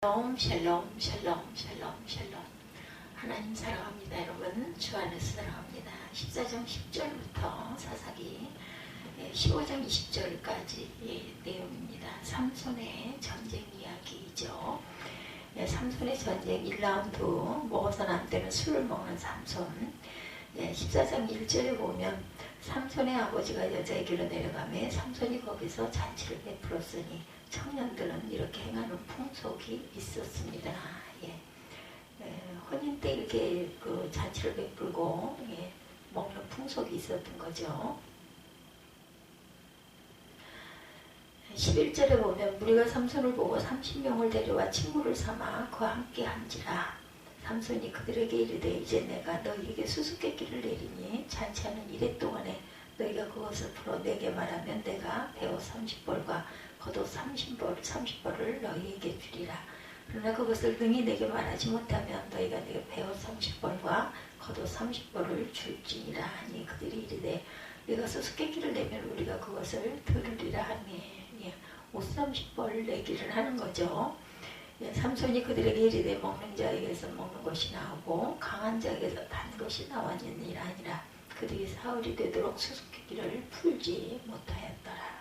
샬롬 샬롬 샬롬 샬롬 샬롬. 하나님 사랑합니다. 여러분 주 안에서 사랑합니다. 14장 10절부터 사사기 15장 20절까지 내용입니다. 삼손의 전쟁 이야기이죠. 삼손의 전쟁 1라운드 먹어서는 안 되는 술을 먹는 삼손. 14장 1절에 보면 삼손의 아버지가 여자에게로 내려가며 삼손이 거기서 잔치를 베풀었으니 청년들은 이렇게 행하는 풍속이 있었습니다. 혼인 때 이렇게 그 잔치를 베풀고 먹는 풍속이 있었던 거죠. 11절에 보면 무리가 삼손을 보고 30명을 데려와 친구를 삼아 그와 함께 한지라. 삼손이 그들에게 이르되 이제 내가 너희에게 수수께끼를 내리니 잔치하는 이래 동안에 너희가 그것을 풀어 내게 말하면 내가 배옷 30벌과 겉옷 30벌을 너희에게 주리라. 그러나 그것을 능히 내게 말하지 못하면 너희가 내게 배옷 30벌과 겉옷 30벌을 줄지니라 하니 그들이 이르되 네가 수수께끼를 내면 우리가 그것을 들으리라 하니 옷 30벌을 내기를 하는 거죠. 삼손이 그들에게 이르되 먹는 자에게서 먹는 것이 나오고 강한 자에게서 단 것이 나왔느니라 아니라 그들이 사흘이 되도록 수수께끼를 풀지 못하였더라.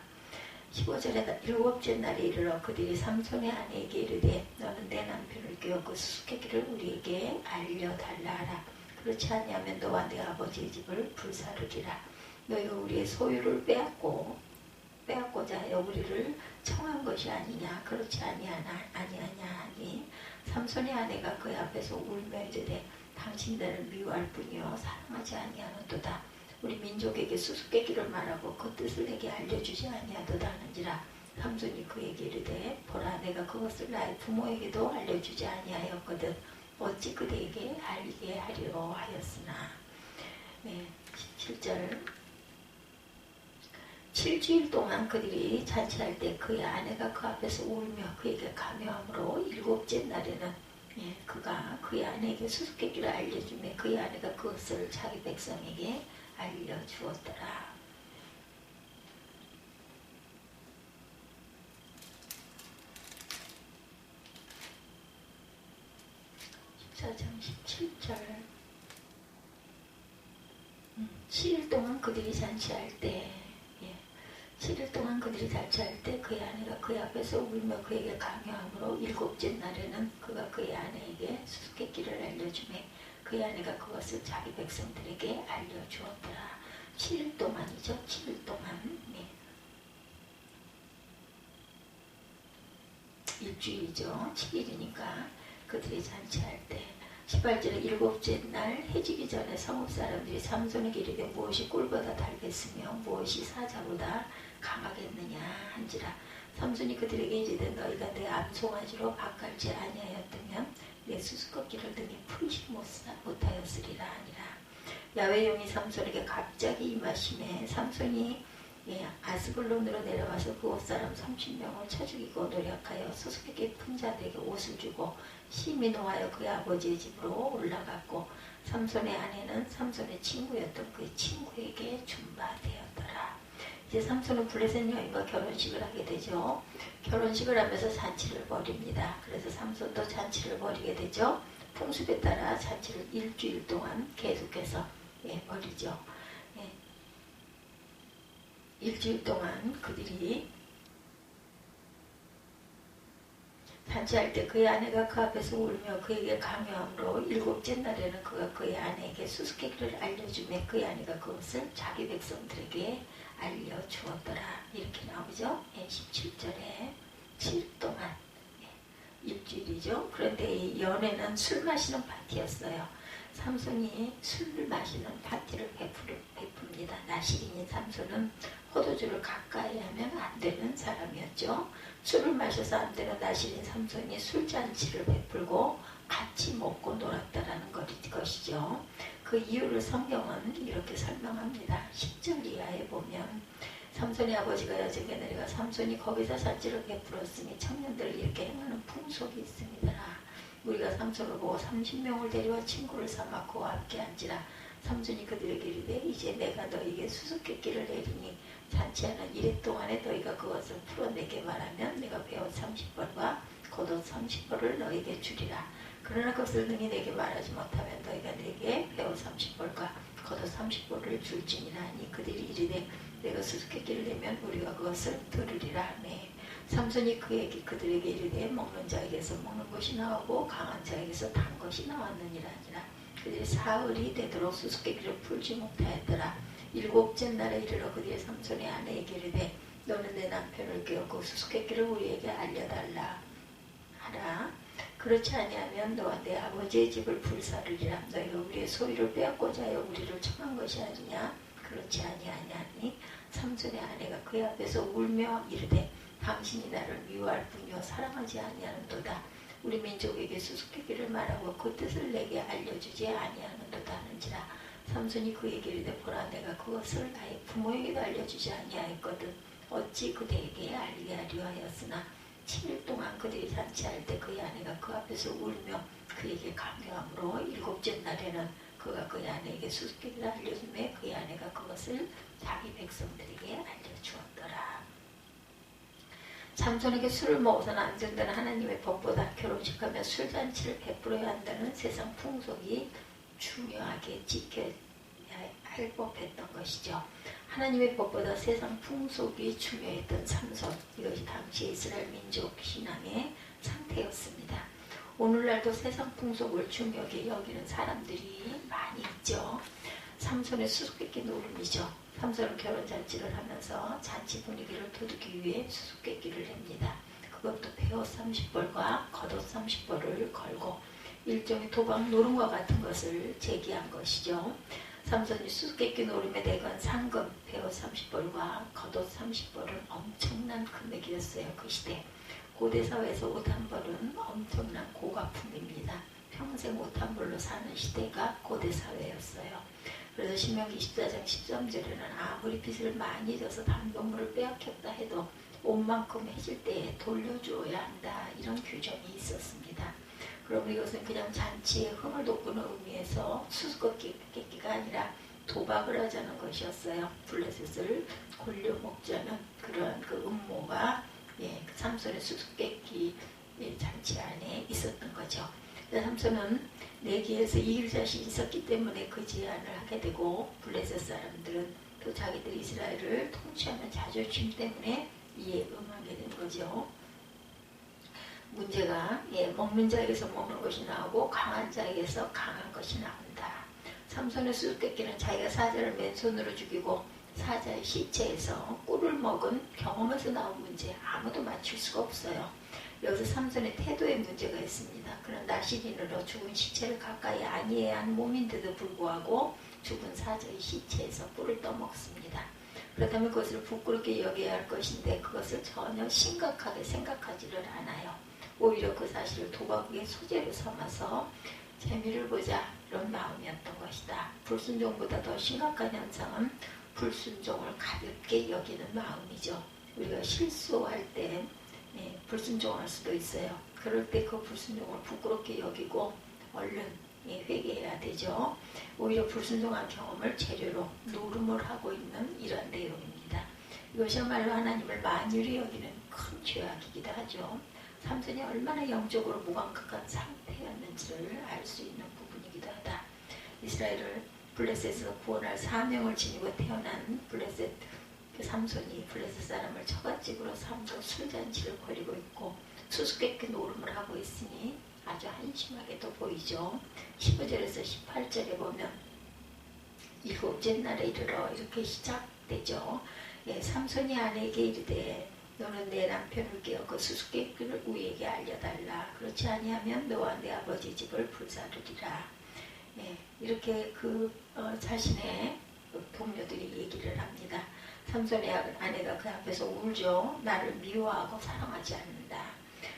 15절에 일곱째 날에 이르러 그들이 삼손의 아내에게 이르되 너는 내 남편을 깨우고 수수께끼를 우리에게 알려달라 하라. 그렇지 아니하면 너와 내 아버지의 집을 불사르리라. 너희가 우리의 소유를 빼앗고자 하여 우리를 청한 것이 아니냐. 그렇지 아니하냐 하니 삼손의 아내가 그의 앞에서 울며 이르되 당신들을 미워할 뿐이요 사랑하지 아니하는도다. 우리 민족에게 수수께끼를 말하고 그 뜻을 내게 알려주지 아니하도다 하는지라. 삼손이 그에게 이르되 보라 내가 그것을 나의 부모에게도 알려주지 아니하였거든 어찌 그대에게 알리게 하리오 하였으나. 17절 7주일 동안 그들이 잔치할 때 그의 아내가 그 앞에서 울며 그에게 강요함으로 일곱째 날에는 그가 그의 아내에게 수수께끼를 알려주며 그의 아내가 그것을 자기 백성에게 알려주었더라. 14장 17절 7일 동안 그들이 잔치할 때 7일 동안 그들이 잔치할 때 그의 아내가 그의 앞에서 울며 그에게 강요함으로 일곱째 날에는 그가 그의 아내에게 수수께끼를 알려주며 그의 아내가 그것을 자기 백성들에게 알려주었더라. 7일 동안이죠. 7일 동안. 일주일이죠. 7일이니까 그들이 잔치할 때 18절에 일곱째 날 해지기 전에 성읍 사람들이 삼손에게 이르되 무엇이 꿀보다 달겠으며 무엇이 사자보다 강하겠느냐 한지라. 삼손이 그들에게 이르되 너희가 내 암송아지로 밭갈지 아니하였다면 내 수수께끼를 등에 풀지 못하였으리라 하니라. 야훼 영이 삼손에게 갑자기 임하시매 삼손이 아스글론으로 내려와서 그 옷사람 30명을 쳐 죽이고 노력하여 수수께끼 푼 자들에게 옷을 주고 심히 노하여 그의 아버지의 집으로 올라갔고 삼손의 아내는 삼손의 친구였던 그의 친구에게 준바되었더라. 이제 삼손은 블레셋 여인과 결혼식을 하게 되죠. 결혼식을 하면서 잔치를 벌입니다. 그래서 삼손도 잔치를 벌이게 되죠. 풍습에 따라 잔치를 일주일 동안 계속해서 벌이죠. 일주일 동안 그들이 잔치할 때 그의 아내가 그 앞에서 울며 그에게 강요함으로 일곱째 날에는 그가 그의 아내에게 수수께끼를 알려주며 그의 아내가 그것을 자기 백성들에게 알려주었더라. 이렇게 나오죠. 17절에 7일 동안 일주일이죠. 그런데 이 연애는 술 마시는 파티였어요. 삼손이 술을 마시는 파티를 베풉니다. 나시린인 삼손은 포도주를 가까이 하면 안 되는 사람이었죠. 술을 마셔서 안 되는 나시린 삼손이 술잔치를 베풀고 같이 먹고 놀았다라는 것이죠. 그 이유를 성경은 이렇게 설명합니다. 10절 이하에 보면 삼손의 아버지가 여정에 내려가 삼손이 거기서 잔치를 베풀었으니 청년들을 이렇게 행하는 풍속이 있습니다. 우리가 삼손을 보고 30명을 데려와 친구를 삼아 그와 함께 앉으라. 삼손이 그들에게 이르되 이제 내가 너희에게 수수께끼를 내리니 잔치하는 이래 동안에 너희가 그것을 풀어내게 말하면 내가 배옷 30벌과 겉옷 30벌을 너에게 주리라. 그러나 그것을 능히 내게 말하지 못하면 너희가 내게 배옷 30벌과 겉옷 30벌을 줄지니라 하니 그들이 이르되 내가 수수께끼를 내면 우리가 그것을 들으리라 하네. 삼손이 그들에게 이르되 먹는 자에게서 먹는 것이 나오고 강한 자에게서 단 것이 나왔느니라 하니라. 그들이 사흘이 되도록 수수께끼를 풀지 못하였더라. 일곱째 날에 이르러 그들이 삼손의 아내에게 이르되 너는 내 남편을 깨우고 수수께끼를 우리에게 알려달라 하라. 그렇지 아니하면 너와 내 아버지의 집을 불사르리라. 너희가 우리의 소유를 빼앗고자 하여 우리를 청한 것이 아니냐. 그렇지 아니하니 삼손의 아내가 그의 앞에서 울며 이르되 당신이 나를 미워할 뿐이요 사랑하지 아니하는도다. 우리 민족에게 수수께끼를 말하고 그 뜻을 내게 알려주지 아니하는도다 하는지라. 삼손이 그에게 이르되 보라 내가 그것을 나의 부모에게도 알려주지 아니하였거든 어찌 그대에게 알게 하려 하였으나 7일 동안 그들이 잔치할 때 그의 아내가 그 앞에서 울며 그에게 강요함으로 일곱째 날에는 그가 그의 아내에게 수수께끼를 알려주매 그의 아내가 그것을 자기 백성들에게 알려주었더라. 삼손에게 술을 먹어서는 안 된다는 하나님의 법보다 결혼식하며 술잔치를 베풀어야 한다는 세상 풍속이 중요하게 지켜야 할 법했던 것이죠. 하나님의 법보다 세상 풍속이 중요했던 삼손, 이것이 당시 이스라엘 민족 신앙의 상태였습니다. 오늘날도 세상 풍속을 중요하게 여기는 사람들이 많이 있죠. 삼손의 수수께끼 노름이죠. 삼손은 결혼잔치를 하면서 잔치 분위기를 도두기 위해 수수께끼를 냅니다. 그것도 배옷 30벌과 겉옷 30벌을 걸고 일종의 도박 노름과 같은 것을 제기한 것이죠. 삼손이 수수께끼 노름에 내건 상금 배옷 30벌과 겉옷 30벌은 엄청난 금액이었어요. 그 시대 고대 사회에서 옷 한 벌은 엄청난 고가품입니다. 평생 옷 한 벌로 사는 시대가 고대 사회였어요. 그래서 신명기 24장 13절에는 아무리 빚을 많이 져서 담보물을 빼앗겼다 해도 옷만큼 해질 때에 돌려주어야 한다. 이런 규정이 있었습니다. 그럼 이것은 그냥 잔치에 흥을 돋구는 의미에서 수수께끼가 아니라 도박을 하자는 것이었어요. 블레셋을 골려먹자는 그런 그 음모가 그 삼손의 수수께끼 잔치 안에 있었던 거죠. 삼손은 내기에서 이길 자신이 있었기 때문에 그 제안을 하게 되고 블레셋 사람들은 또 자기들 이스라엘을 통치하는 자존심 때문에 이에 응하게 된 거죠. 문제가 먹는 자에게서 먹는 것이 나오고 강한 자에게서 강한 것이 나온다. 삼손의 수수께끼는 자기가 사자를 맨손으로 죽이고 사자의 시체에서 꿀을 먹은 경험에서 나온 문제 아무도 맞출 수가 없어요. 여기서 삼손의 태도에 문제가 있습니다. 그런 나시린으로 죽은 시체를 가까이 아니해야 한 몸인데도 불구하고 죽은 사자의 시체에서 꿀을 떠먹습니다. 그렇다면 그것을 부끄럽게 여겨야 할 것인데 그것을 전혀 심각하게 생각하지를 않아요. 오히려 그 사실을 도박의 소재로 삼아서 재미를 보자 이런 마음이었던 것이다. 불순종보다 더 심각한 현상은 불순종을 가볍게 여기는 마음이죠. 우리가 실수할 때 불순종할 수도 있어요. 그럴 때 그 불순종을 부끄럽게 여기고 얼른 회개해야 되죠. 오히려 불순종한 경험을 재료로 노름을 하고 있는 이런 내용입니다. 이것이야말로 하나님을 만유리 여기는 큰 죄악이기도 하죠. 삼손이 얼마나 영적으로 무감각한 상태였는지를 알 수 있는 부분이기도 하다. 이스라엘을 블레셋에서 구원할 사명을 지니고 태어난 블레셋 그 삼손이 블레셋 사람을 처갓집으로 삼고 술잔치를 벌이고 있고 수수께끼 노름을 하고 있으니 아주 한심하게도 보이죠. 15절에서 18절에 보면 일곱째 날에 이르러 이렇게 시작되죠. 삼손이 아내에게 이르되 너는 내 남편을 깨어 수수께끼를 우리에게 알려달라. 그렇지 아니하면 너와 내 아버지 집을 불사르리라. 이렇게 자신의 동료들이 얘기를 합니다. 삼손의 아내가 그 앞에서 울죠. 나를 미워하고 사랑하지 않는다.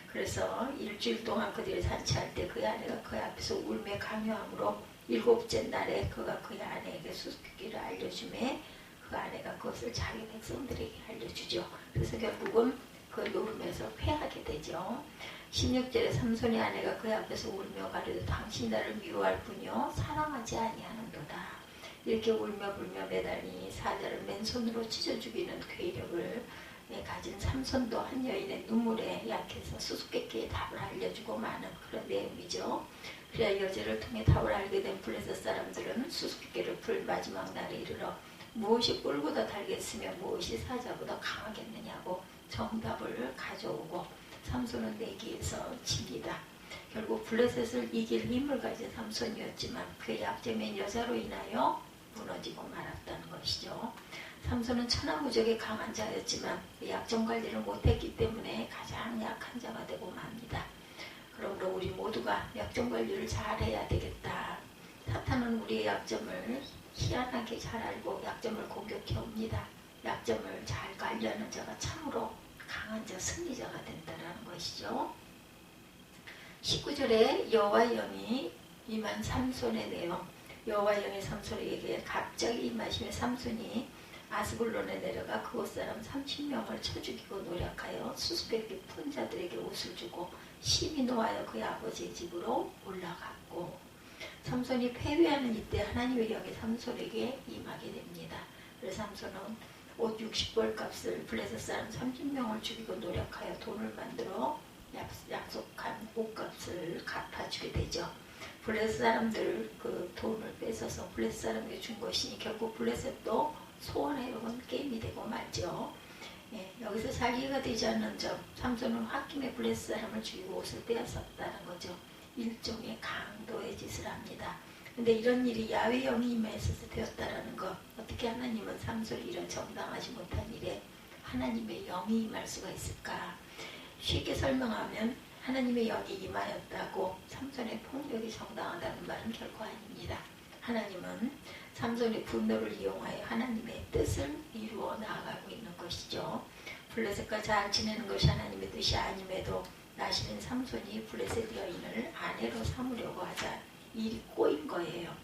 그래서 일주일 동안 그들이 잔치할 때 그의 아내가 그 앞에서 울며 강요함으로 일곱째 날에 그가 그의 아내에게 수수께끼를 알려주매 그 아내가 그것을 자기 백성들에게 알려주죠. 그래서 결국은 그 노름에서 패하게 되죠. 16절에 삼손의 아내가 그의 앞에서 울며 가로되 당신 나를 미워할 뿐이요 사랑하지 아니하는도다. 이렇게 울며 불며 매달리니 사자를 맨손으로 찢어 죽이는 괴력을 가진 삼손도 한 여인의 눈물에 약해서 수수께끼의 답을 알려주고 마는 그런 내용이죠. 그래야 여자를 통해 답을 알게 된 블레셋 사람들은 수수께끼를 풀 마지막 날에 이르러 무엇이 꿀보다 달겠으며 무엇이 사자보다 강하겠느냐고 정답을 가져오고 삼손은 내기에서 집니다. 결국 블레셋을 이길 힘을 가진 삼손이었지만 그의 약점인 여자로 인하여 무너지고 말았다는 것이죠. 삼손은 천하무적에 강한 자였지만 약점 관리를 못했기 때문에 가장 약한 자가 되고 맙니다. 그러므로 우리 모두가 약점 관리를 잘해야 되겠다. 사탄은 우리의 약점을 희한하게 잘 알고 약점을 공격해 옵니다. 약점을 잘 관리하는 자가 참으로 강한 자, 승리자가 된다는 것이죠. 19절에 여호와 영이 임한 삼손의 내용. 여호와 영이 삼손에게 갑자기 임하시며 삼손이 아스글론에 내려가 그곳 사람 30명을 쳐 죽이고 노력하여 수수께끼 푼 자들에게 옷을 주고 심히 노하여 그의 아버지의 집으로 올라갔고, 삼손이 패배하는 이때 하나님의 영이 삼손에게 임하게 됩니다. 그래서 삼손은 옷 60벌 값을 블레셋 사람 30명을 죽이고 노력하여 돈을 만들어 약속한 옷값을 갚아주게 되죠. 블레셋 사람들 그 돈을 뺏어서 블레셋 사람에게 준 것이니 결국 블레셋도 소원해온 게임이 되고 말죠. 여기서 잘 이해가 되지 않는 점, 삼손은 홧김에 블레셋 사람을 죽이고 옷을 빼앗았다는 거죠. 일종의 강도의 짓을 합니다. 근데 이런 일이 야훼 영이 임해서 되었다라는 것, 어떻게 하나님은 삼손이 이런 정당하지 못한 일에 하나님의 영이 임할 수가 있을까? 쉽게 설명하면 하나님의 영이 임하였다고 삼손의 폭력이 정당하다는 말은 결코 아닙니다. 하나님은 삼손의 분노를 이용하여 하나님의 뜻을 이루어 나아가고 있는 것이죠. 블레셋과 잘 지내는 것이 하나님의 뜻이 아님에도 나시는 삼손이 블레셋 여인을 아내로 삼으려고 하자 일이 꼬인 거예요.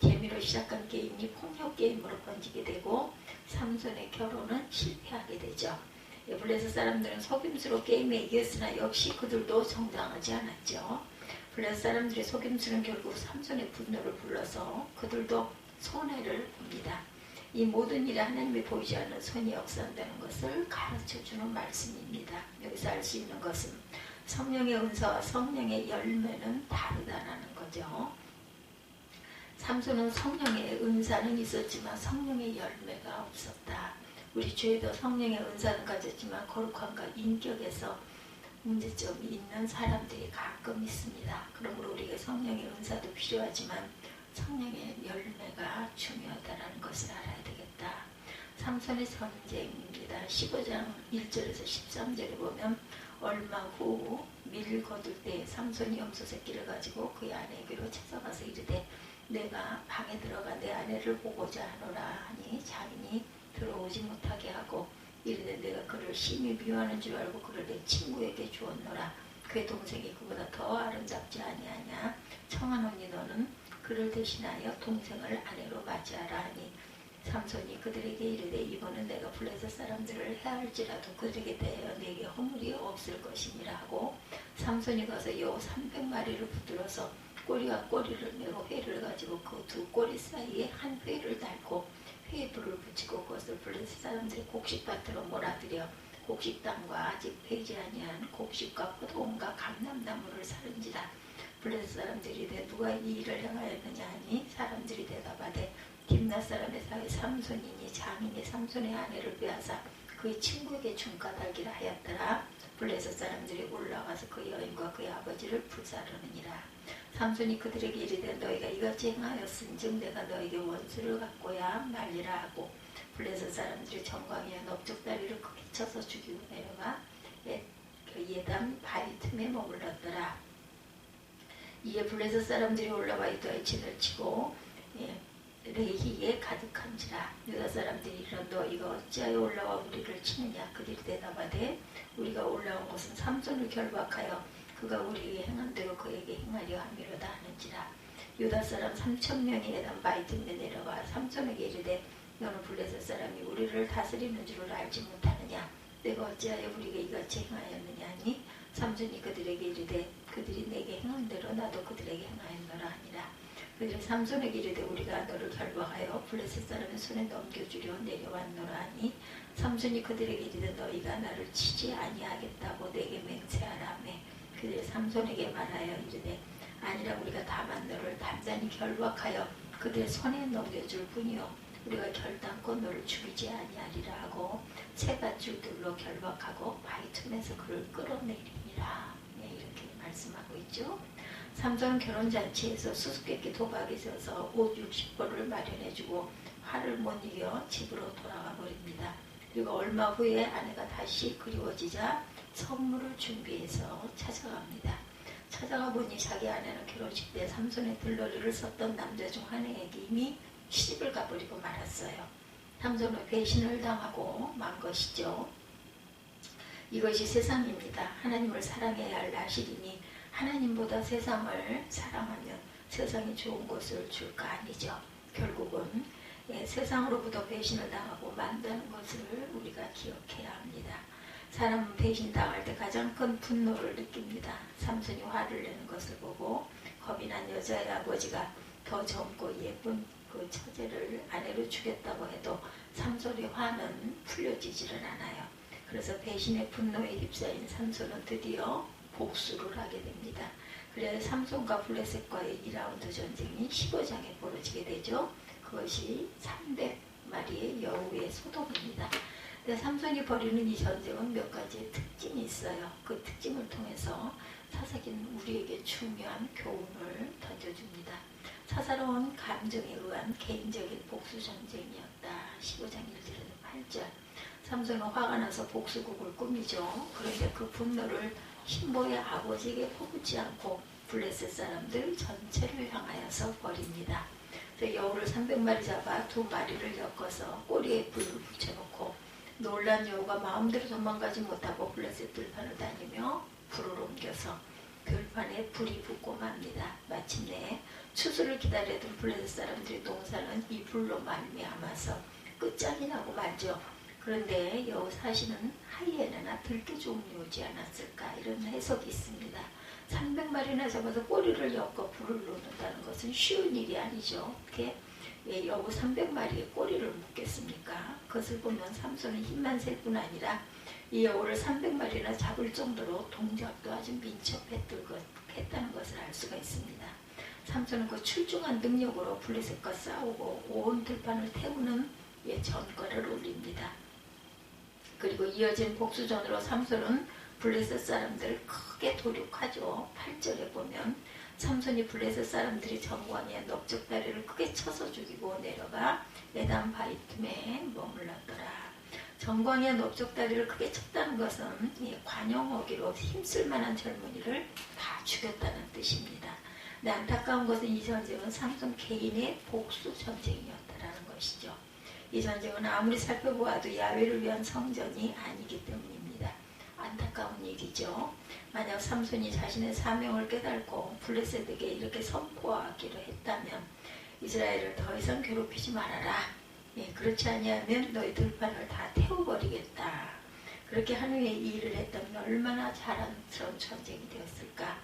재미로 시작한 게임이 폭력 게임으로 번지게 되고 삼손의 결혼은 실패하게 되죠. 블레셋 사람들은 속임수로 게임에 이겼으나 역시 그들도 정당하지 않았죠. 블레셋 사람들의 속임수는 결국 삼손의 분노를 불러서 그들도 손해를 봅니다. 이 모든 일에 하나님이 보이지 않는 손이 역사한다는 것을 가르쳐주는 말씀입니다. 여기서 알 수 있는 것은 성령의 은사와 성령의 열매는 다르다는 거죠. 삼손은 성령의 은사는 있었지만 성령의 열매가 없었다. 우리 교회도 성령의 은사는 가졌지만 거룩함과 인격에서 문제점이 있는 사람들이 가끔 있습니다. 그러므로 우리에게 성령의 은사도 필요하지만 성령의 열매가 중요하다는 것을 알아야 되겠다. 삼손의 전쟁입니다. 15장 1절에서 13절에 보면 얼마 후 밀을 거둘 때 삼손이 염소 새끼를 가지고 그의 아내에게로 찾아가서 이르되 내가 방에 들어가 내 아내를 보고자 하노라 하니 자기니 들어오지 못하게 하고 이르되 내가 그를 심히 미워하는 줄 알고 그를 내 친구에게 주었노라. 그의 동생이 그보다 더 아름답지 아니하냐. 청한 언니 너는 그를 대신하여 동생을 아내로 맞이하라 하니 삼손이 그들에게 이르되 이번은 내가 블레셋 사람들을 해할지라도 그들에게 대하여 내게 허물이 없을 것이니라 하고 삼손이 가서 여 300마리를 붙들어서 꼬리와 꼬리를 메고 회를 가지고 그 두 꼬리 사이에 한 회를 달고 회에 불을 붙이고 그것을 블레셋 사람들의 곡식밭으로 몰아들여 곡식당과 아직 배지 아니한 곡식과 포도원과 감람나무를 사른지라. 블레셋 사람들이 이르되 누가 이 일을 행하였느냐 하니 사람들이 대답하되 딥낫 사람의 사위 삼손이니 장인이 삼손의 아내를 빼앗아 그의 친구에게 준 까닭이라 하였더라. 블레셋 사람들이 올라가서 그 여인과 그의 아버지를 불사르느니라. 삼손이 그들에게 이르되 너희가 이같이 행하였은즉 내가 너에게 원수를 갖고야 말리라 하고 블레셋 사람들이 정광이와 넓적다리를 크게 쳐서 죽이고 내려가 예담 바위 틈에 머물렀더라. 이에 블레셋 사람들이 올라와 유다의 진을 치고 레히에 가득한지라. 유다 사람들이 이르러 너희가 어찌하여 올라와 우리를 치느냐. 그들이 대답하되 우리가 올라온 것은 삼손을 결박하여 그가 우리에게 행한 대로 그에게 행하려 함이로다 하는지라. 유다 사람 3,000명이 예담 바위 틈에 내려와 삼손에게 이르되 너는 블레셋 사람이 우리를 다스리는 줄을 알지 못하느냐. 내가 어찌하여 우리에게 이같이 행하였느냐 하니 삼손이 그들에게 이르되 그들이 내게 행한 대로 나도 그들에게 행하였노라 하니라. 그들이 삼손에게 이르되 우리가 너를 결박하여 블레셋 사람의 손에 넘겨주려 내려왔노라 하니 삼손이 그들에게 이르되 너희가 나를 치지 아니하겠다고 내게 맹세하라매 그들이 삼손에게 말하여 이르되 아니라 우리가 다만 너를 단단히 결박하여 그들의 손에 넘겨줄 뿐이요 우리가 결단코 너를 죽이지 아니하리라 하고 세 밧줄들로 결박하고 바위 틈에서 그를 끌어내리니라. 네, 이렇게 말씀하고 있죠. 삼손은 결혼잔치에서 수수께끼 도박에 있어서 옷 60벌을 마련해주고 화를 못 이겨 집으로 돌아가 버립니다. 그리고 얼마 후에 아내가 다시 그리워지자 선물을 준비해서 찾아갑니다. 찾아가 보니 자기 아내는 결혼식 때 삼손의 들러리를 썼던 남자 중 한 애에게 이미 시집을 가버리고 말았어요. 삼손은 배신을 당하고 만 것이죠. 이것이 세상입니다. 하나님을 사랑해야 할 나시리니 하나님보다 세상을 사랑하면 세상이 좋은 것을 줄까 아니죠. 결국은 세상으로부터 배신을 당하고 만다는 것을 우리가 기억해야 합니다. 사람은 배신당할 때 가장 큰 분노를 느낍니다. 삼손이 화를 내는 것을 보고 겁이 난 여자의 아버지가 더 젊고 예쁜 그 처제를 아내로 주겠다고 해도 삼손의 화는 풀려지지를 않아요. 그래서 배신의 분노에 휩싸인 삼손은 드디어 복수를 하게 됩니다. 그래서 삼손과 블레셋과의 2라운드 전쟁이 15장에 벌어지게 되죠. 그것이 300마리의 여우의 소동입니다. 삼손이 벌이는 이 전쟁은 몇 가지의 특징이 있어요. 그 특징을 통해서 사사기는 우리에게 중요한 교훈을 던져줍니다. 사사로운 감정에 의한 개인적인 복수 전쟁이었다. 15장 1절에서 8절. 삼손은 화가 나서 복수국을 꾸미죠. 그런데 그 분노를 신보의 아버지에게 퍼붓지 않고 블레셋 사람들 전체를 향하여서 벌입니다. 여우를 300마리 잡아 2마리를 엮어서 꼬리에 불을 붙여놓고 놀란 여우가 마음대로 도망가지 못하고 블레셋 들판을 다니며 불을 옮겨서 들판에 불이 붙고 맙니다. 마침내 추수를 기다리던 블레셋 사람들의 농사는 이 불로 말미암아서 끝장이 나고 말죠. 그런데 여우 사시는 하이에나나 들깨 종류지 않았을까 이런 해석이 있습니다. 300마리나 잡아서 꼬리를 엮어 불을 놓는다는 것은 쉬운 일이 아니죠. 어떻게 여우 300마리의 꼬리를 묶겠습니까? 그것을 보면 삼손은 힘만 셀 뿐 아니라 이 여우를 300마리나 잡을 정도로 동작도 아주 민첩했다는 것을 알 수가 있습니다. 삼손은 그 출중한 능력으로 블레셋과 싸우고 온 들판을 태우는 전과를 올립니다. 그리고 이어진 복수전으로 삼손은 블레셋 사람들을 크게 도륙하죠. 8절에 보면 삼손이 블레셋 사람들이 정광이의 넓적다리를 크게 쳐서 죽이고 내려가 에단 바위 틈에 머물렀더라. 정광이의 넓적다리를 크게 쳤다는 것은 관용어기로 힘쓸 만한 젊은이를 다 죽였다는 뜻입니다. 근데 안타까운 것은 이 전쟁은 삼손 개인의 복수 전쟁이었다라는 것이죠. 이 전쟁은 아무리 살펴보아도 야훼를 위한 성전이 아니기 때문입니다. 안타까운 얘기죠. 만약 삼손이 자신의 사명을 깨닫고 블레셋에게 이렇게 선포하기로 했다면 이스라엘을 더 이상 괴롭히지 말아라. 그렇지 아니하면 너희 들판을 다 태워버리겠다. 그렇게 한 후에 이 일을 했다면 얼마나 자랑스러운 전쟁이 되었을까.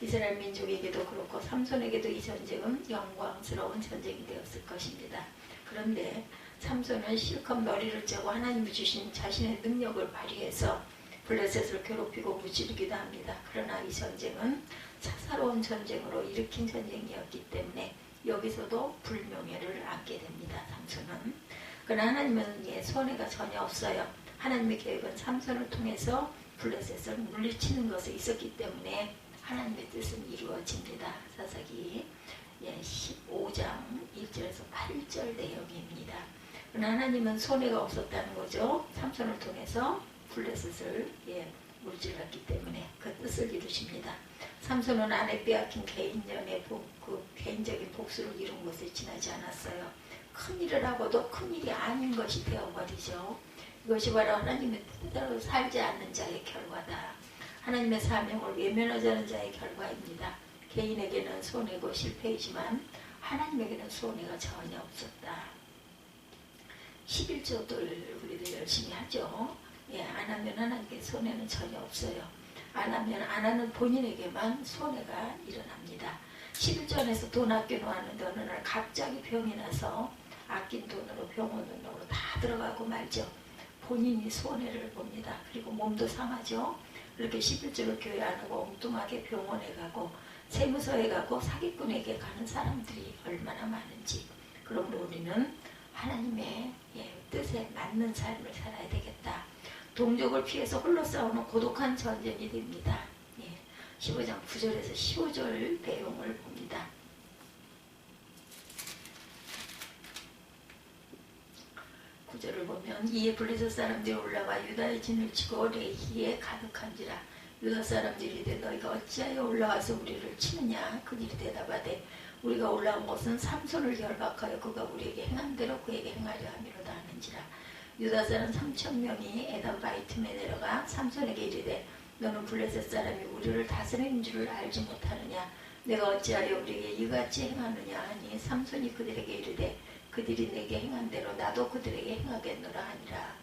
이스라엘 민족에게도 그렇고 삼손에게도 이 전쟁은 영광스러운 전쟁이 되었을 것입니다. 그런데 삼손은 실컷 머리를 짜고 하나님이 주신 자신의 능력을 발휘해서 블레셋을 괴롭히고 무찌르기도 합니다. 그러나 이 전쟁은 사사로운 전쟁으로 일으킨 전쟁이었기 때문에 여기서도 불명예를 안게 됩니다. 삼손은. 그러나 하나님은 손해가 전혀 없어요. 하나님의 계획은 삼손을 통해서 블레셋을 물리치는 것이 있었기 때문에 하나님의 뜻은 이루어집니다. 사사기 15장 1절에서 8절 내용입니다. 그러나 하나님은 손해가 없었다는 거죠. 삼손을 통해서 블레셋을 물질렀기 때문에 그 뜻을 이루십니다. 삼손은 아내 빼앗긴 개인적인 복수를 이룬 것에 지나지 않았어요. 큰일을 하고도 큰일이 아닌 것이 되어버리죠. 이것이 바로 하나님의 뜻대로 살지 않는 자의 결과다. 하나님의 사명을 외면하자는 자의 결과입니다. 개인에게는 손해고 실패이지만 하나님에게는 손해가 전혀 없었다. 11조들 우리도 열심히 하죠. 안 하면 하나님께 손해는 전혀 없어요. 안 하면 안 하는 본인에게만 손해가 일어납니다. 11조 안에서 돈 아껴놓았는데 어느 날 갑자기 병이 나서 아낀 돈으로 병원으로 다 들어가고 말죠. 본인이 손해를 봅니다. 그리고 몸도 상하죠. 그렇게 11조를 교회 안 하고 엉뚱하게 병원에 가고 세무서에 가고 사기꾼에게 가는 사람들이 얼마나 많은지. 그러므로 우리는 하나님의 뜻에 맞는 삶을 살아야 되겠다. 동족을 피해서 홀로 싸우는 고독한 전쟁이 됩니다. 15장 9절에서 15절 내용을 봅니다. 구절을 보면 이에 블레셋 사람들이 올라와 유다의 진을 치고 레히에 가득한지라. 유다 사람들이 이르되 너희가 어찌하여 올라와서 우리를 치느냐. 그들이 대답하되 우리가 올라온 것은 삼손을 결박하여 그가 우리에게 행한 대로 그에게 행하려 함이로다 하는지라. 유다 사람 3,000명이 에담 바이틈에 내려가 삼손에게 이르되 너는 블레셋 사람이 우리를 다스리는 줄을 알지 못하느냐. 내가 어찌하여 우리에게 이같이 행하느냐 하니 삼손이 그들에게 이르되 그들이 내게 행한 대로 나도 그들에게 행하겠노라 하니라.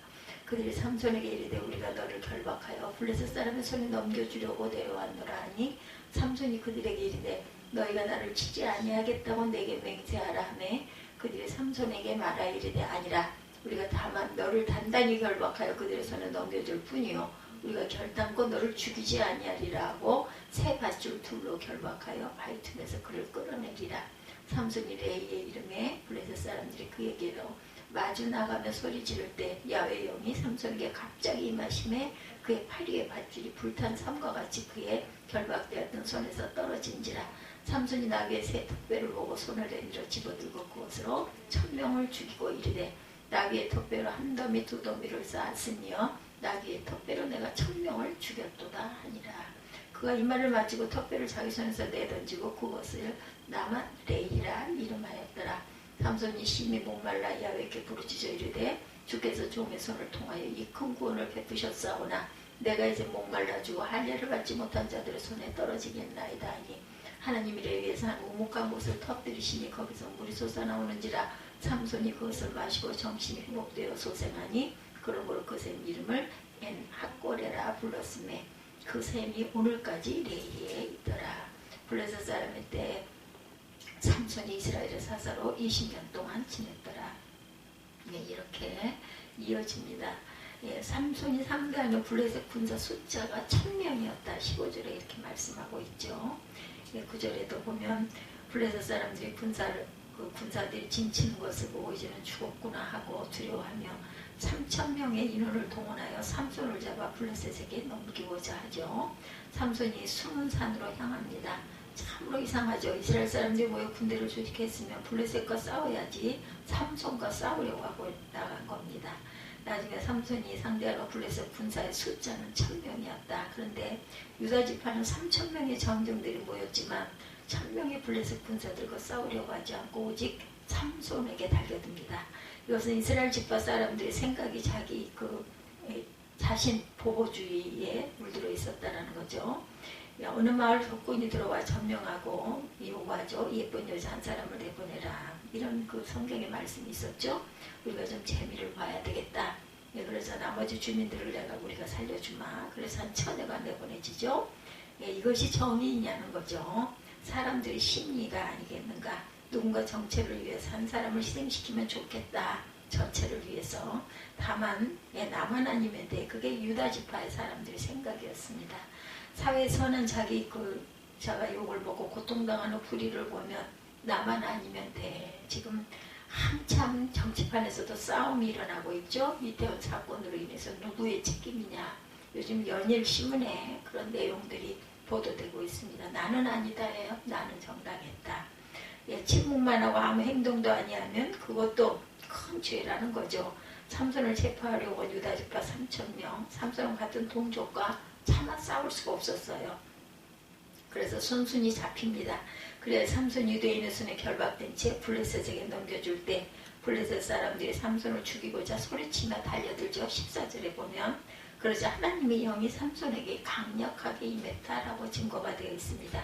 그들이 삼손에게 이르되 우리가 너를 결박하여 블레셋 사람의 손에 넘겨주려고 내려왔노라 하니 삼손이 그들에게 이르되 너희가 나를 치지 아니하겠다고 내게 맹세하라 하매 그들이 삼손에게 말하 이르되 아니라 우리가 다만 너를 단단히 결박하여 그들의 손에 넘겨줄 뿐이요 우리가 결단코 너를 죽이지 아니하리라 하고 새 밧줄 둘로 결박하여 바위틈에서 그를 끌어내리라. 삼손이 레이의 이름에 블레셋 사람들이 그에게로 마주 나가며 소리 지를 때 야훼 영이 삼손에게 갑자기 임하심에 그의 팔 위에 밧줄이 불탄 삼과 같이 그의 결박되었던 손에서 떨어진지라. 삼손이 나귀의 새 턱뼈를 보고 손을 내밀어 집어들고 그것으로 1,000명을 죽이고 이르되 나귀의 턱뼈로 한 더미 두 더미를 쌓았으며 나귀의 턱뼈로 내가 1,000명을 죽였도다 하니라. 그가 이 말을 마치고 턱뼈를 자기 손에서 내던지고 그것을 나만 레이라 이름하였더라. 삼손이 심히 목말라 야훼께 부르짖어 이르되 주께서 종의 손을 통하여 이 큰 구원을 베푸셨사오나 내가 이제 목말라 주고 할례를 받지 못한 자들의 손에 떨어지겠나이다 하니 하나님이 레위에서 한 우묵한 곳을 터뜨리시니 거기서 물이 솟아나오는지라. 삼손이 그것을 마시고 정신이 회복되어 소생하니 그러므로 그 샘 이름을 엔핫고레라 불렀으며 그 샘이 오늘까지 레이에 있더라. 블레셋 사람의 때 삼손이 이스라엘의 사사로 20년 동안 지냈더라. 이렇게 이어집니다. 삼손이 상대하는 블레셋 군사 숫자가 1,000명이었다. 15절에 이렇게 말씀하고 있죠. 9절에도 보면 블레셋 사람들이 군사들이 진치는 것을 보고 이제는 죽었구나 하고 두려워하며 3,000명의 인원을 동원하여 삼손을 잡아 블레셋에게 넘기고자 하죠. 삼손이 숨은 산으로 향합니다. 참으로 이상하죠. 이스라엘 사람들이 모여 군대를 조직했으면 블레셋과 싸워야지 삼손과 싸우려고 하고 나간 겁니다. 나중에 삼손이 상대하는 블레셋 군사의 숫자는 1,000명이었다. 그런데 유다 지파는 3,000명의 장정들이 모였지만 1,000명의 블레셋 군사들과 싸우려고 하지 않고 오직 삼손에게 달려듭니다. 이것은 이스라엘 지파 사람들의 생각이 자신 보호주의에 물들어 있었다는 거죠. 어느 마을 속군이 들어와 점령하고 요구하죠. 예쁜 여자 한 사람을 내보내라. 이런 성경의 말씀이 있었죠. 우리가 좀 재미를 봐야 되겠다. 그래서 나머지 주민들을 우리가 살려주마. 그래서 한 처녀가 내보내지죠. 이것이 정의냐는 거죠. 사람들의 심리가 아니겠는가. 누군가 정체를 위해서 한 사람을 희생시키면 좋겠다. 전체를 위해서. 다만 나만 아니면 돼. 그게 유다 지파의 사람들의 생각이었습니다. 사회에서는 자가 욕을 먹고 고통당하는 불의를 보면 나만 아니면 돼. 지금 한참 정치판에서도 싸움이 일어나고 있죠. 이태원 사건으로 인해서 누구의 책임이냐. 요즘 연일 신문에 그런 내용들이 보도되고 있습니다. 나는 아니다예요. 나는 정당했다. 침묵만 하고 아무 행동도 아니하면 그것도 큰 죄라는 거죠. 삼손을 체포하려고 유다 지파 3,000명, 삼손은 같은 동족과 차마 싸울 수가 없었어요. 그래서 순순히 잡힙니다. 그래 삼손이 유대인의 손에 결박된 채 블레셋에게 넘겨줄 때 블레셋 사람들이 삼손을 죽이고자 소리치며 달려들죠. 14절에 보면. 그러자 하나님의 영이 삼손에게 강력하게 임했다라고 증거가 되어 있습니다.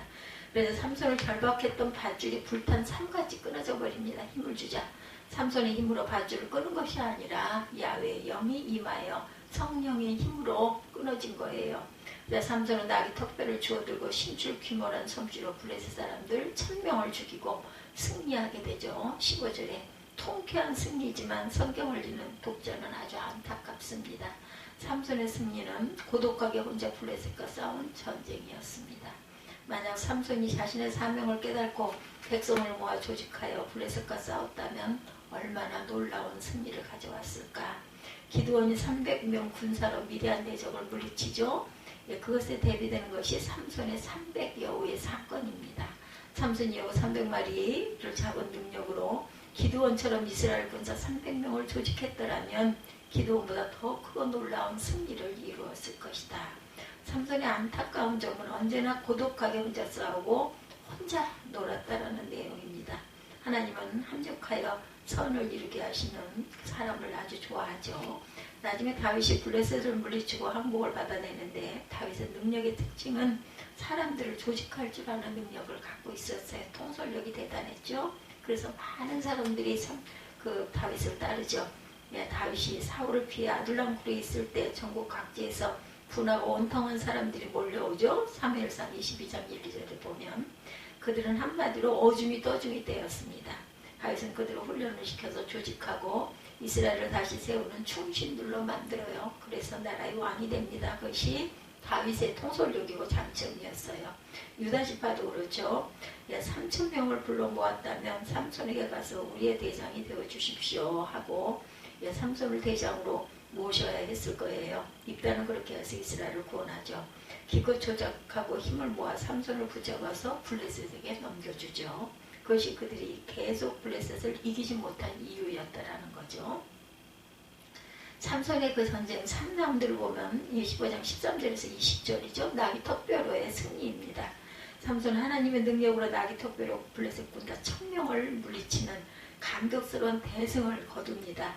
그래서 삼손을 결박했던 밧줄이 불탄 삼같이 끊어져 버립니다. 힘을 주자. 삼손의 힘으로 밧줄을 끄는 것이 아니라 야훼의 영이 임하여 성령의 힘으로 끊어진 거예요. 삼손은 나귀 턱뼈를 주워들고 신줄 귀몰한 솜씨로 블레셋 사람들 1000명을 죽이고 승리하게 되죠. 15절에 통쾌한 승리지만 성경을 읽는 독자는 아주 안타깝습니다. 삼손의 승리는 고독하게 혼자 블레셋과 싸운 전쟁이었습니다. 만약 삼손이 자신의 사명을 깨닫고 백성을 모아 조직하여 블레셋과 싸웠다면 얼마나 놀라운 승리를 가져왔을까. 기드온이 300명 군사로 미디안 대적을 물리치죠. 그것에 대비되는 것이 삼손의 300여호의 사건입니다. 삼손이 여호 300마리를 잡은 능력으로 기드온처럼 이스라엘 군사 300명을 조직했더라면 기드온보다 더 크고 놀라운 승리를 이루었을 것이다. 삼손의 안타까운 점은 언제나 고독하게 혼자 싸우고 혼자 놀았다라는 내용입니다. 하나님은 합력하여 선을 이루게 하시는 사람을 아주 좋아하죠. 나중에 다윗이 블레셋을 물리치고 항복을 받아내는데 다윗의 능력의 특징은 사람들을 조직할 줄 아는 능력을 갖고 있었어요. 통솔력이 대단했죠. 그래서 많은 사람들이 그 다윗을 따르죠. 다윗이 사울을 피해 아둘람굴에 있을 때 전국 각지에서 분하고 온통한 사람들이 몰려오죠. 사무엘상 22장 1, 2절에 보면 그들은 한마디로 오줌이 떠줌이 되었습니다. 다윗은 그들을 훈련을 시켜서 조직하고 이스라엘을 다시 세우는 충신들로 만들어요. 그래서 나라의 왕이 됩니다. 그것이 다윗의 통솔력이고 장점이었어요. 유다 지파도 그렇죠. 3,000명을 불러 모았다면 삼손에게 가서 우리의 대장이 되어 주십시오 하고 삼손을 대장으로 모셔야 했을 거예요. 입단은 그렇게 해서 이스라엘을 구원하죠. 기껏 조작하고 힘을 모아 삼손을 붙잡아서 블레셋에게 넘겨주죠. 그것이 그들이 계속 블레셋을 이기지 못한 이유였다라는 거죠. 삼손의 그 전쟁 3라운드를 보면 15장 13절에서 20절이죠. 나귀 턱뼈로의 승리입니다. 삼손은 하나님의 능력으로 나귀 턱뼈로 블레셋 군사 1000명을 물리치는 감격스러운 대승을 거둡니다.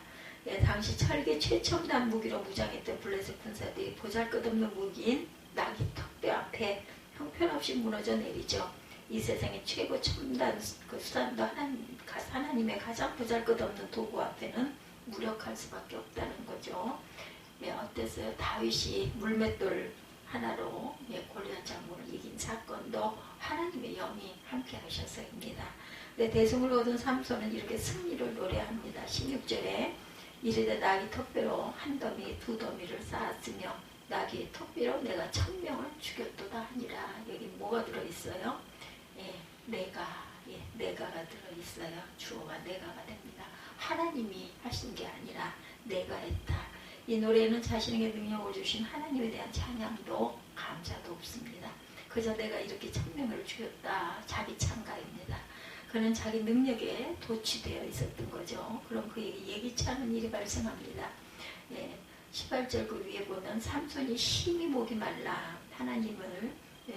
당시 철기 최첨단 무기로 무장했던 블레셋 군사들이 보잘것없는 무기인 나귀 턱뼈 앞에 형편없이 무너져 내리죠. 이 세상의 최고 첨단 그 수단도 하나님의 가장 보잘것없는 도구 앞에는 무력할 수밖에 없다는 거죠. 어땠어요? 다윗이 물맷돌 하나로 골리앗 장군을 이긴 사건도 하나님의 영이 함께 하셔서입니다. 대승을 거둔 삼손은 이렇게 승리를 노래합니다. 16절에 이르되 나귀 턱뼈로 한 더미 두 더미를 쌓았으며 나귀의 턱뼈로 내가 1000명을 죽였도다 하니라. 여기 뭐가 들어있어요? 내가가 들어있어요. 주어가 내가가 됩니다. 하나님이 하신 게 아니라 내가 했다. 이 노래에는 자신에게 능력을 주신 하나님에 대한 찬양도 감사도 없습니다. 그저 내가 이렇게 1000명을 죽였다. 자기 찬가입니다. 그는 자기 능력에 도취되어 있었던 거죠. 그럼 그에게 예기치 않은 일이 발생합니다. 18절 그 위에 보면 삼손이 심히 목이 말라 하나님을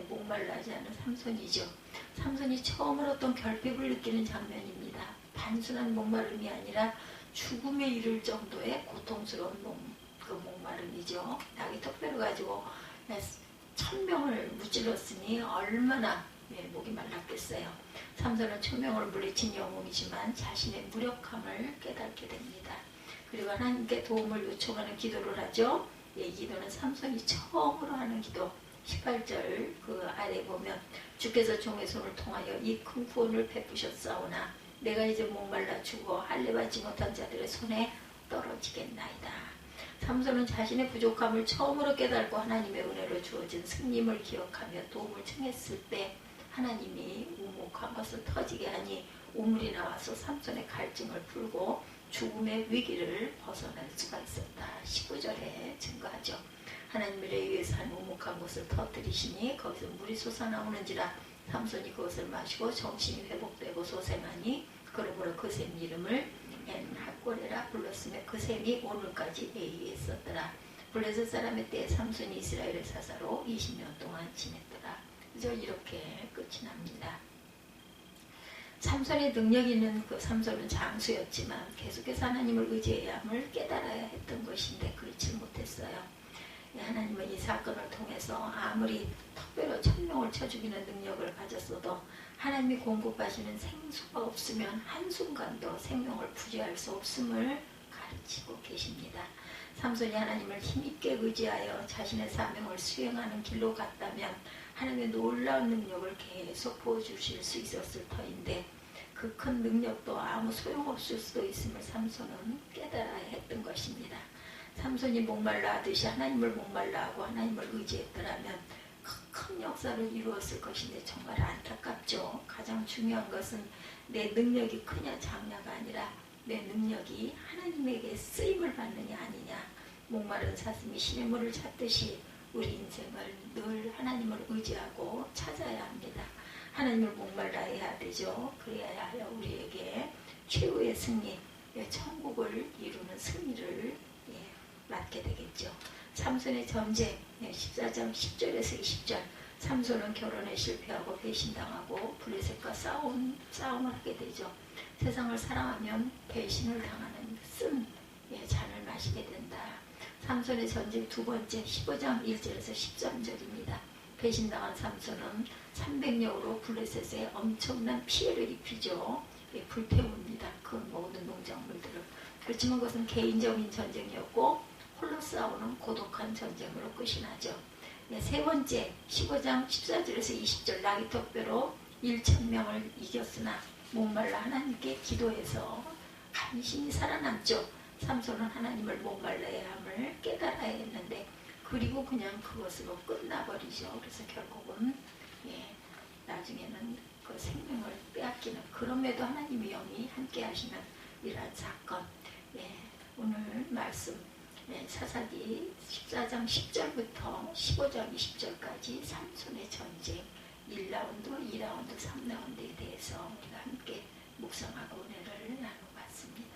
목말라하지 않은 삼손이죠. 삼손이 처음으로 어떤 결핍을 느끼는 장면입니다. 단순한 목마름이 아니라 죽음에 이를 정도의 고통스러운 목마름이죠. 나귀 턱뼈를 가지고 1000명을 무찔렀으니 얼마나 목이 말랐겠어요. 삼손은 1000명을 물리친 영웅이지만 자신의 무력함을 깨닫게 됩니다. 그리고 하나님께 도움을 요청하는 기도를 하죠. 이 기도는 삼손이 처음으로 하는 기도. 18절 그 아래 보면 주께서 종의 손을 통하여 이 큰 구원을 베푸셨사오나 내가 이제 목말라 죽어 할례받지 못한 자들의 손에 떨어지겠나이다. 삼손은 자신의 부족함을 처음으로 깨닫고 하나님의 은혜로 주어진 승림을 기억하며 도움을 청했을 때 하나님이 우목한 것을 터지게 하니 우물이 나와서 삼손의 갈증을 풀고 죽음의 위기를 벗어날 수가 있었다. 19절에 증거하죠. 하나님을 위해서 한 우묵한 곳을 터뜨리시니 거기서 물이 솟아나오는지라 삼손이 그것을 마시고 정신이 회복되고 소생하니 그러므로 그 샘 이름을 엔하꼬레라 불렀으며 그 샘이 오늘까지 에이에 있었더라. 블레셋 사람의 때에 삼손이 이스라엘의 사사로 20년 동안 지냈더라. 그래서 이렇게 끝이 납니다. 삼손의 능력 있는 그 삼손은 장수였지만 계속해서 하나님을 의지해야 함을 깨달아야 했던 것인데 그렇지 못했어요. 하나님은 이 사건을 통해서 아무리 특별히 1000명을 쳐 죽이는 능력을 가졌어도 하나님이 공급하시는 생수가 없으면 한순간도 생명을 부지할 수 없음을 가르치고 계십니다. 삼손이 하나님을 힘있게 의지하여 자신의 사명을 수행하는 길로 갔다면 하나님의 놀라운 능력을 계속 보여주실 수 있었을 터인데 그 큰 능력도 아무 소용없을 수도 있음을 삼손은 깨달아야 했던 것입니다. 삼손이 목말라 하듯이 하나님을 목말라 하고 하나님을 의지했더라면 큰 역사를 이루었을 것인데 정말 안타깝죠. 가장 중요한 것은 내 능력이 크냐 작냐가 아니라 내 능력이 하나님에게 쓰임을 받느냐 아니냐. 목마른 사슴이 신의 물을 찾듯이 우리 인생을 늘 하나님을 의지하고 찾아야 합니다. 하나님을 목말라 해야 되죠. 그래야 하여 우리에게 최후의 승리, 천국을 이루는 승리를 맡게 되겠죠. 삼손의 전쟁 14장 10절에서 20절. 삼손은 결혼에 실패하고 배신당하고 블레셋과 싸움을 하게 되죠. 세상을 사랑하면 배신을 당하는 쓴 잔을 마시게 된다. 삼손의 전쟁 두 번째 15장 1절에서 13절입니다. 배신당한 삼손은 300령으로 블레셋에 엄청난 피해를 입히죠. 불태웁니다. 그 모든 농작물들을. 그렇지만 그것은 개인적인 전쟁이었고 홀로 싸우는 고독한 전쟁으로 끝이 나죠. 세 번째 15장 14절에서 20절. 나귀턱뼈로 1,000명을 이겼으나 목말라 하나님께 기도해서 간신히 살아남죠. 삼손은 하나님을 목말라야 함을 깨달아야 했는데 그리고 그냥 그것으로 끝나버리죠. 그래서 결국은 나중에는 그 생명을 빼앗기는, 그럼에도 하나님의 영이 함께 하시는 이러한 사건. 오늘 말씀 사사기 14장 10절부터 15장 20절까지 삼손의 전쟁 1라운드, 2라운드, 3라운드에 대해서 우리가 함께 묵상하고 은혜를 나눠봤습니다.